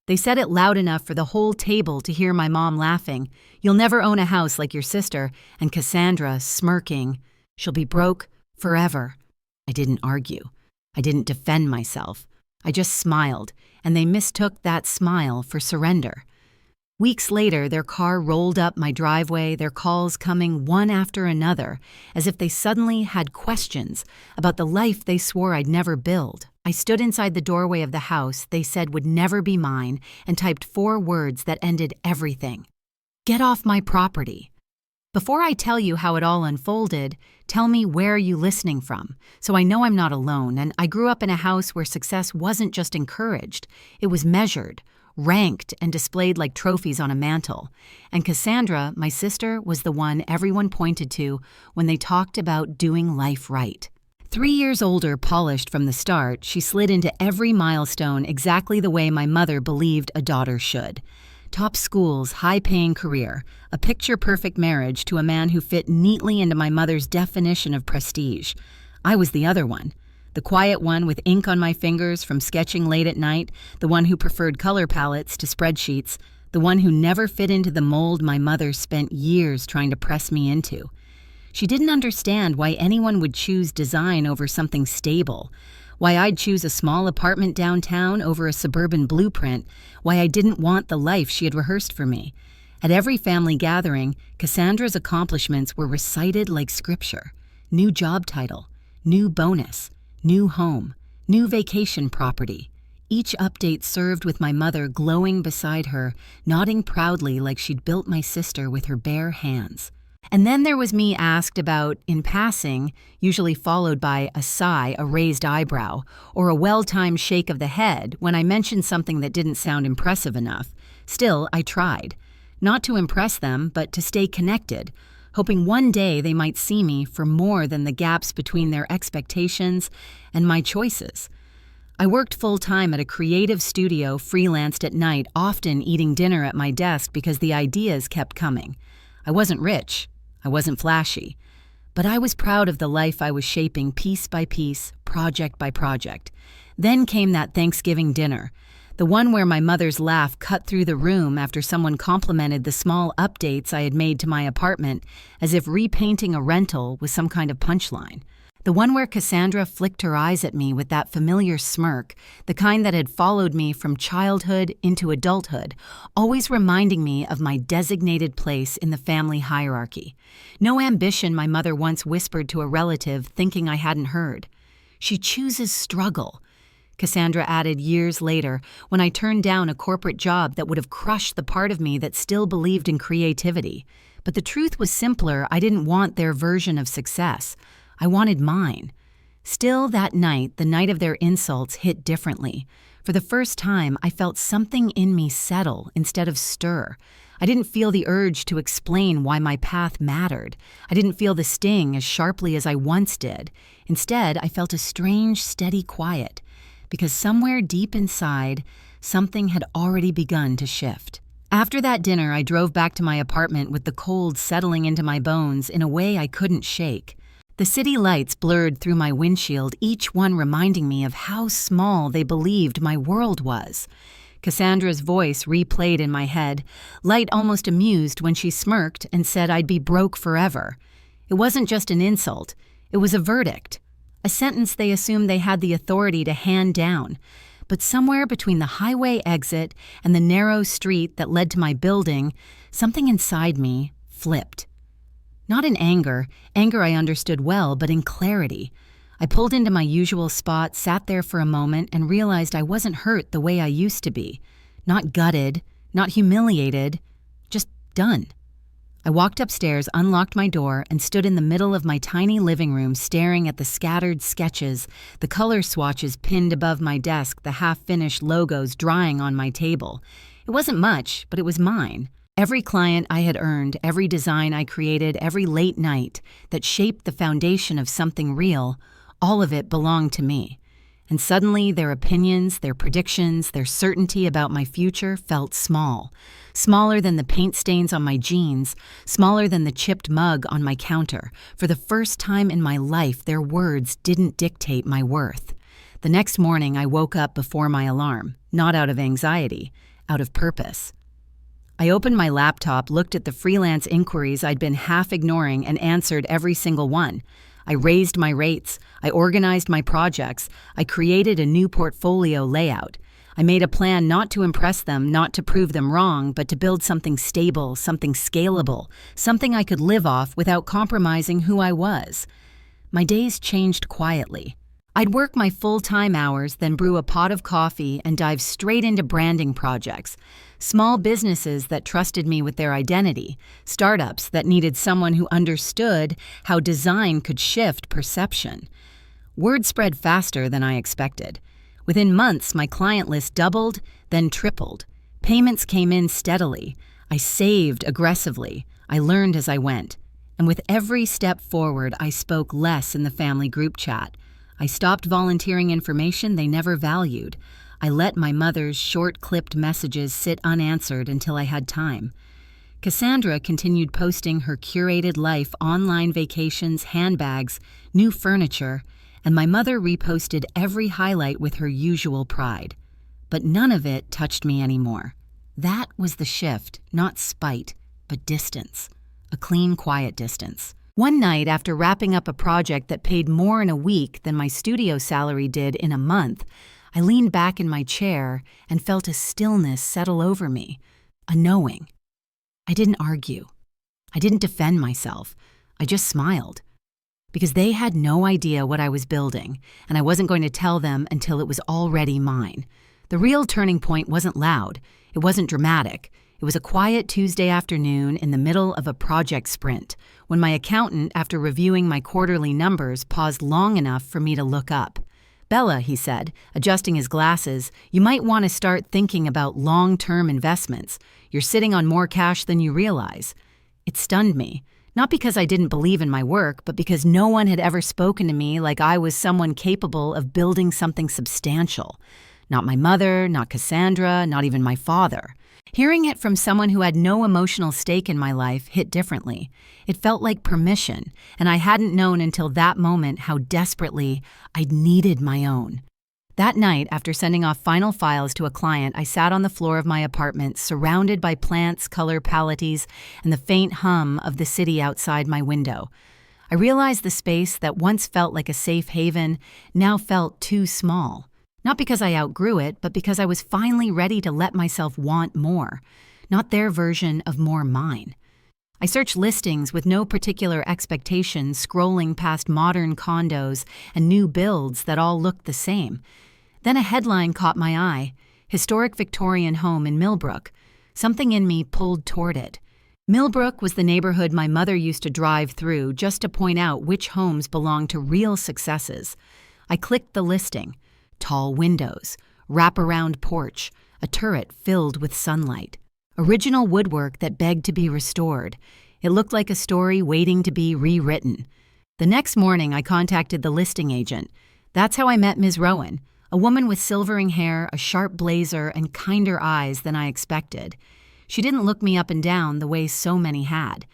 They said it loud enough for the whole table to hear my mom laughing. "You'll never own a house like your sister," and Cassandra smirking. "She'll be broke forever." I didn't argue. I didn't defend myself. I just smiled, and they mistook that smile for surrender. Weeks later, their car rolled up my driveway, their calls coming one after another, as if they suddenly had questions about the life they swore I'd never build. I stood inside the doorway of the house they said would never be mine and typed 4 words that ended everything. "Get off my property." Before I tell you how it all unfolded, tell me where are you listening from, so I know I'm not alone, and I grew up in a house where success wasn't just encouraged, it was measured, ranked, and displayed like trophies on a mantle. And Cassandra, my sister, was the one everyone pointed to when they talked about doing life right. 3 years older, polished from the start, she slid into every milestone exactly the way my mother believed a daughter should. Top schools, high-paying career, a picture-perfect marriage to a man who fit neatly into my mother's definition of prestige. I was the other one. The quiet one with ink on my fingers from sketching late at night, the one who preferred color palettes to spreadsheets, the one who never fit into the mold my mother spent years trying to press me into. She didn't understand why anyone would choose design over something stable, why I'd choose a small apartment downtown over a suburban blueprint, why I didn't want the life she had rehearsed for me. At every family gathering, Cassandra's accomplishments were recited like scripture. New job title, new bonus, new home, new vacation property. Each update served with my mother glowing beside her, nodding proudly like she'd built my sister with her bare hands. And then there was me asked about in passing, usually followed by a sigh, a raised eyebrow, or a well-timed shake of the head when I mentioned something that didn't sound impressive enough. Still, I tried. Not to impress them, but to stay connected, hoping one day they might see me for more than the gaps between their expectations and my choices. I worked full-time at a creative studio, freelanced at night, often eating dinner at my desk because the ideas kept coming. I wasn't rich, I wasn't flashy, but I was proud of the life I was shaping piece by piece, project by project. Then came that Thanksgiving dinner, the one where my mother's laugh cut through the room after someone complimented the small updates I had made to my apartment, as if repainting a rental was some kind of punchline. The one where Cassandra flicked her eyes at me with that familiar smirk, the kind that had followed me from childhood into adulthood, always reminding me of my designated place in the family hierarchy. No ambition, my mother once whispered to a relative, thinking I hadn't heard. She chooses struggle, Cassandra added years later when I turned down a corporate job that would have crushed the part of me that still believed in creativity. But the truth was simpler. I didn't want their version of success. I wanted mine. Still, that night, the night of their insults, hit differently. For the first time, I felt something in me settle instead of stir. I didn't feel the urge to explain why my path mattered. I didn't feel the sting as sharply as I once did. Instead, I felt a strange, steady quiet, because somewhere deep inside, something had already begun to shift. After that dinner, I drove back to my apartment with the cold settling into my bones in a way I couldn't shake. The city lights blurred through my windshield, each one reminding me of how small they believed my world was. Cassandra's voice replayed in my head, light almost amused when she smirked and said I'd be broke forever. It wasn't just an insult, it was a verdict. A sentence they assumed they had the authority to hand down. But somewhere between the highway exit and the narrow street that led to my building, something inside me flipped. Not in anger I understood well, but in clarity. I pulled into my usual spot, sat there for a moment, and realized I wasn't hurt the way I used to be. Not gutted, not humiliated, just done. I walked upstairs, unlocked my door, and stood in the middle of my tiny living room staring at the scattered sketches, the color swatches pinned above my desk, the half-finished logos drying on my table. It wasn't much, but it was mine. Every client I had earned, every design I created, every late night that shaped the foundation of something real, all of it belonged to me. And suddenly their opinions, their predictions, their certainty about my future felt small. Smaller than the paint stains on my jeans, smaller than the chipped mug on my counter. For the first time in my life, their words didn't dictate my worth. The next morning, I woke up before my alarm, not out of anxiety, out of purpose. I opened my laptop, looked at the freelance inquiries I'd been half ignoring, and answered every single one. I raised my rates. I organized my projects. I created a new portfolio layout. I made a plan not to impress them, not to prove them wrong, but to build something stable, something scalable, something I could live off without compromising who I was. My days changed quietly. I'd work my full-time hours, then brew a pot of coffee and dive straight into branding projects. Small businesses that trusted me with their identity, startups that needed someone who understood how design could shift perception. Word spread faster than I expected. Within months, my client list doubled, then tripled. Payments came in steadily. I saved aggressively. I learned as I went. And with every step forward, I spoke less in the family group chat. I stopped volunteering information they never valued. I let my mother's short-clipped messages sit unanswered until I had time. Cassandra continued posting her curated life, online vacations, handbags, new furniture, and my mother reposted every highlight with her usual pride. But none of it touched me anymore. That was the shift, not spite, but distance. A clean, quiet distance. One night, after wrapping up a project that paid more in a week than my studio salary did in a month, I leaned back in my chair and felt a stillness settle over me, a knowing. I didn't argue. I didn't defend myself. I just smiled. Because they had no idea what I was building, and I wasn't going to tell them until it was already mine. The real turning point wasn't loud. It wasn't dramatic. It was a quiet Tuesday afternoon in the middle of a project sprint, when my accountant, after reviewing my quarterly numbers, paused long enough for me to look up. "Bella," he said, adjusting his glasses, "you might want to start thinking about long-term investments. You're sitting on more cash than you realize." It stunned me, not because I didn't believe in my work, but because no one had ever spoken to me like I was someone capable of building something substantial. Not my mother, not Cassandra, not even my father. Hearing it from someone who had no emotional stake in my life hit differently. It felt like permission, and I hadn't known until that moment how desperately I'd needed my own. That night, after sending off final files to a client, I sat on the floor of my apartment, surrounded by plants, color palettes, and the faint hum of the city outside my window. I realized the space that once felt like a safe haven now felt too small. Not because I outgrew it, but because I was finally ready to let myself want more, not their version of more mine. I searched listings with no particular expectations, scrolling past modern condos and new builds that all looked the same. Then a headline caught my eye: historic Victorian home in Millbrook. Something in me pulled toward it. Millbrook was the neighborhood my mother used to drive through just to point out which homes belonged to real successes. I clicked the listing. Tall windows, wraparound porch, a turret filled with sunlight. Original woodwork that begged to be restored. It looked like a story waiting to be rewritten. The next morning, I contacted the listing agent. That's how I met Ms. Rowan, a woman with silvering hair, a sharp blazer, and kinder eyes than I expected. She didn't look me up and down the way so many had.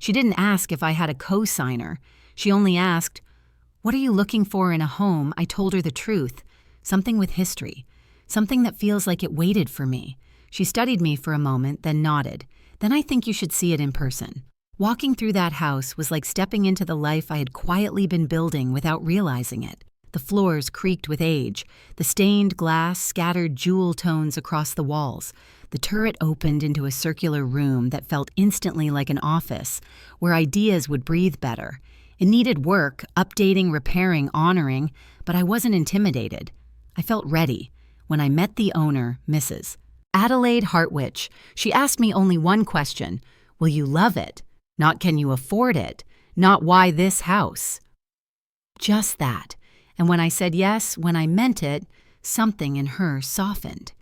She didn't ask if I had a co-signer. She only asked, "What are you looking for in a home?" I told her the truth. Something with history. Something that feels like it waited for me. She studied me for a moment, then nodded. "Then I think you should see it in person." Walking through that house was like stepping into the life I had quietly been building without realizing it. The floors creaked with age. The stained glass scattered jewel tones across the walls. The turret opened into a circular room that felt instantly like an office, where ideas would breathe better. It needed work, updating, repairing, honoring, but I wasn't intimidated. I felt ready. When I met the owner, Mrs. Adelaide Hartwich, she asked me only one question: "Will you love it?" Not "Can you afford it?" Not "Why this house?" Just that. And when I said yes, when I meant it, something in her softened.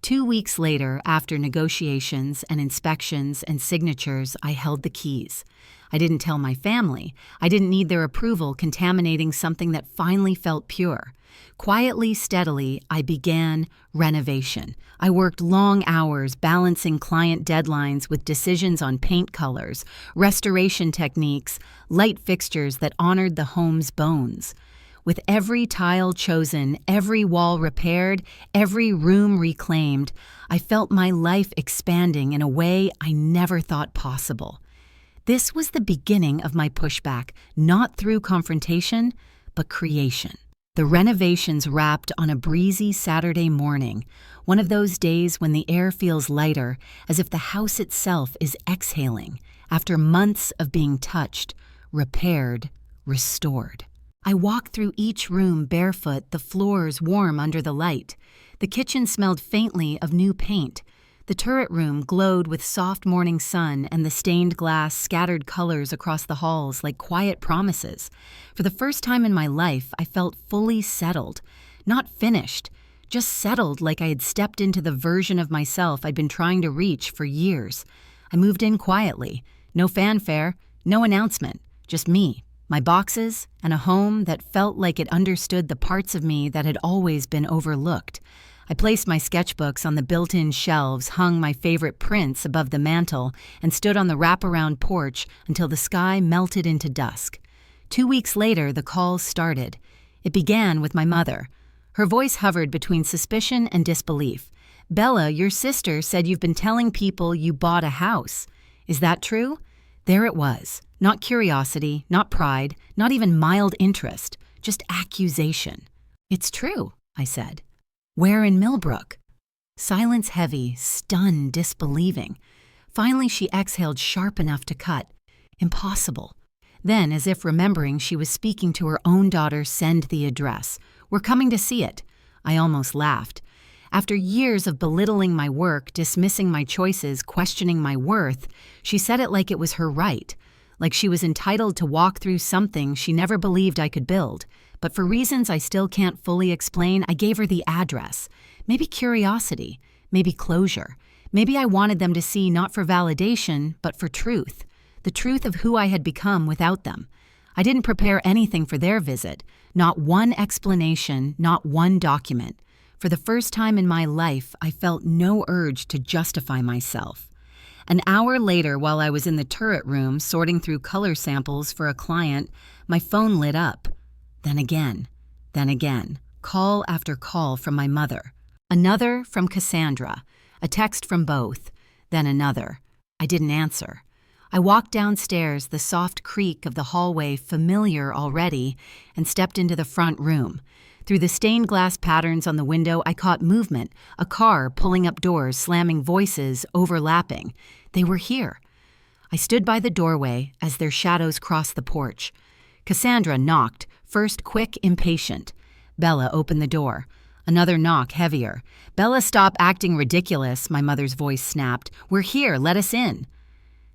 2 weeks later, after negotiations and inspections and signatures, I held the keys. I didn't tell my family. I didn't need their approval contaminating something that finally felt pure. Quietly, steadily, I began renovation. I worked long hours balancing client deadlines with decisions on paint colors, restoration techniques, light fixtures that honored the home's bones. With every tile chosen, every wall repaired, every room reclaimed, I felt my life expanding in a way I never thought possible. This was the beginning of my pushback, not through confrontation, but creation. The renovations wrapped on a breezy Saturday morning, one of those days when the air feels lighter, as if the house itself is exhaling after months of being touched, repaired, restored. I walked through each room barefoot, the floors warm under the light. The kitchen smelled faintly of new paint. The turret room glowed with soft morning sun, and the stained glass scattered colors across the halls like quiet promises. For the first time in my life, I felt fully settled. Not finished, just settled, like I had stepped into the version of myself I'd been trying to reach for years. I moved in quietly. No fanfare, no announcement, just me, my boxes, and a home that felt like it understood the parts of me that had always been overlooked. I placed my sketchbooks on the built-in shelves, hung my favorite prints above the mantel, and stood on the wraparound porch until the sky melted into dusk. 2 weeks later, the calls started. It began with my mother. Her voice hovered between suspicion and disbelief. "Bella, your sister said you've been telling people you bought a house. Is that true?" There it was. Not curiosity, not pride, not even mild interest, just accusation. "It's true," I said. "Where in Millbrook?" Silence heavy, stunned, disbelieving. Finally, she exhaled sharp enough to cut. "Impossible." Then, as if remembering she was speaking to her own daughter, "Send the address. We're coming to see it." I almost laughed. After years of belittling my work, dismissing my choices, questioning my worth, she said it like it was her right, like she was entitled to walk through something she never believed I could build. But for reasons I still can't fully explain, I gave her the address. Maybe curiosity, maybe closure. Maybe I wanted them to see not for validation, but for truth. The truth of who I had become without them. I didn't prepare anything for their visit. Not one explanation, not one document. For the first time in my life, I felt no urge to justify myself. An hour later, while I was in the turret room sorting through color samples for a client, my phone lit up. Then again, call after call from my mother. Another from Cassandra, a text from both, then another. I didn't answer. I walked downstairs, the soft creak of the hallway familiar already, and stepped into the front room. Through the stained glass patterns on the window, I caught movement, a car pulling up doors, slamming voices, overlapping. They were here. I stood by the doorway as their shadows crossed the porch. Cassandra knocked, first quick, impatient. Bella opened the door. Another knock, heavier. "Bella, stop acting ridiculous," my mother's voice snapped. "We're here, let us in."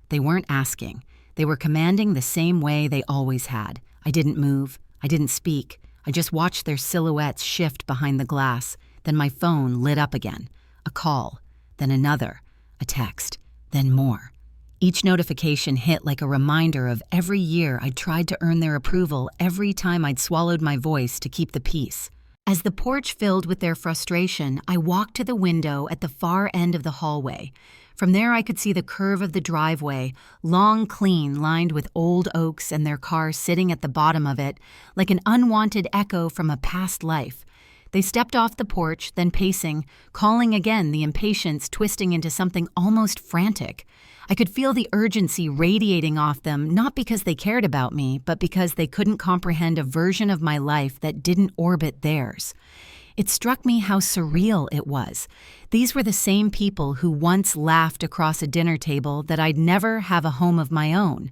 They weren't asking. They were commanding the same way they always had. I didn't move. I didn't speak. I just watched their silhouettes shift behind the glass. Then my phone lit up again. A call, then another, a text, then more. Each notification hit like a reminder of every year I'd tried to earn their approval, every time I'd swallowed my voice to keep the peace. As the porch filled with their frustration, I walked to the window at the far end of the hallway. From there I could see the curve of the driveway, long, clean, lined with old oaks and their car sitting at the bottom of it, like an unwanted echo from a past life. They stepped off the porch, then pacing, calling again, the impatience twisting into something almost frantic. I could feel the urgency radiating off them, not because they cared about me, but because they couldn't comprehend a version of my life that didn't orbit theirs. It struck me how surreal it was. These were the same people who once laughed across a dinner table that I'd never have a home of my own.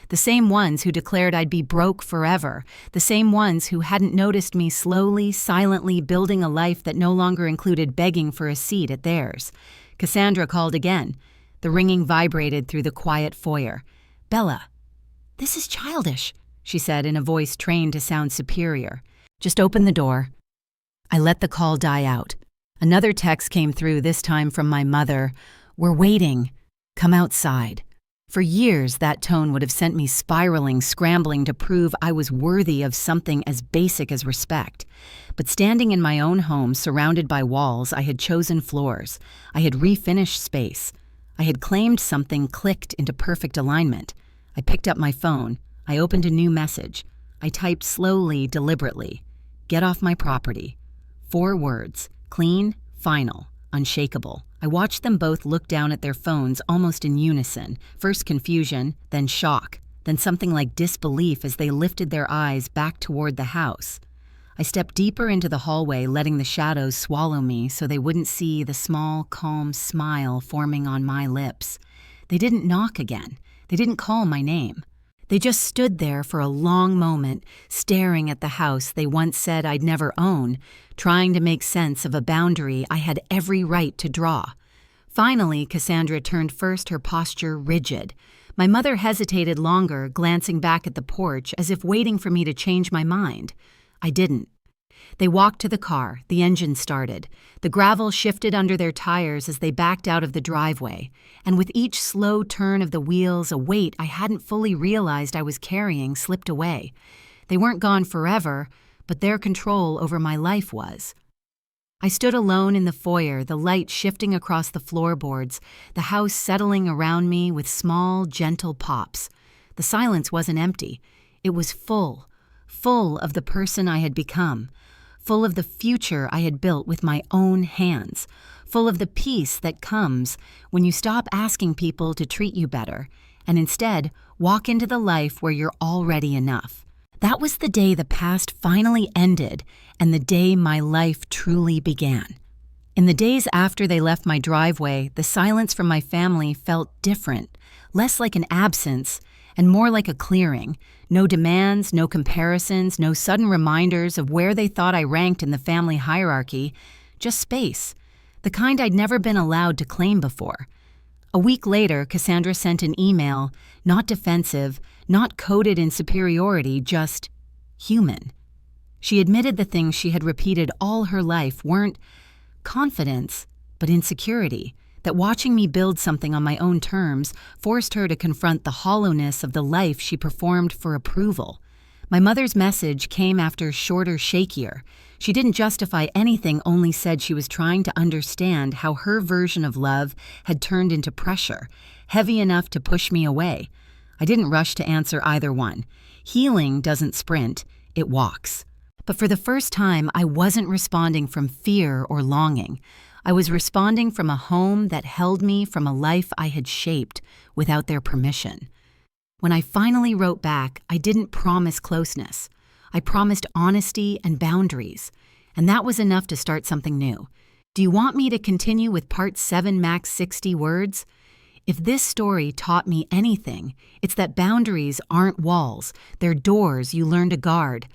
The same ones who declared I'd be broke forever. The same ones who hadn't noticed me slowly, silently building a life that no longer included begging for a seat at theirs. Cassandra called again. The ringing vibrated through the quiet foyer. "Bella." "This is childish," she said in a voice trained to sound superior. "Just open the door." I let the call die out. Another text came through, this time from my mother. "We're waiting. Come outside." For years, that tone would have sent me spiraling, scrambling to prove I was worthy of something as basic as respect. But standing in my own home, surrounded by walls, I had chosen floors. I had refinished space. I had claimed something clicked into perfect alignment. I picked up my phone. I opened a new message. I typed slowly, deliberately. Get off my property. 4 words: clean, final, unshakable. I watched them both look down at their phones almost in unison, first confusion, then shock, then something like disbelief as they lifted their eyes back toward the house. I stepped deeper into the hallway, letting the shadows swallow me so they wouldn't see the small, calm smile forming on my lips. They didn't knock again. They didn't call my name. They just stood there for a long moment, staring at the house they once said I'd never own, trying to make sense of a boundary I had every right to draw. Finally, Cassandra turned first, her posture rigid. My mother hesitated longer, glancing back at the porch as if waiting for me to change my mind. I didn't. They walked to the car. The engine started. The gravel shifted under their tires as they backed out of the driveway, and with each slow turn of the wheels, a weight I hadn't fully realized I was carrying slipped away. They weren't gone forever, but their control over my life was. I stood alone in the foyer, the light shifting across the floorboards, the house settling around me with small, gentle pops. The silence wasn't empty. It was full of the person I had become, full of the future I had built with my own hands, full of the peace that comes when you stop asking people to treat you better and instead walk into the life where you're already enough. That was the day the past finally ended and the day my life truly began. In the days after they left my driveway, the silence from my family felt different, less like an absence and more like a clearing. No demands, no comparisons, no sudden reminders of where they thought I ranked in the family hierarchy, just space, the kind I'd never been allowed to claim before. A week later, Cassandra sent an email, not defensive, not coded in superiority, just human. She admitted the things she had repeated all her life weren't confidence, but insecurity, that watching me build something on my own terms forced her to confront the hollowness of the life she performed for approval. My mother's message came after shorter, shakier. She didn't justify anything, only said she was trying to understand how her version of love had turned into pressure, heavy enough to push me away. I didn't rush to answer either one. Healing doesn't sprint, it walks. But for the first time, I wasn't responding from fear or longing. I was responding from a home that held me, from a life I had shaped without their permission. When I finally wrote back, I didn't promise closeness. I promised honesty and boundaries, and that was enough to start something new. Do you want me to continue with part 7, max 60 words? If this story taught me anything, it's that boundaries aren't walls, they're doors you learn to guard.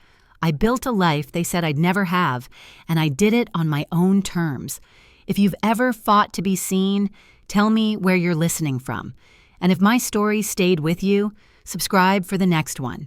I built a life they said I'd never have, and I did it on my own terms. If you've ever fought to be seen, tell me where you're listening from. And if my story stayed with you, subscribe for the next one.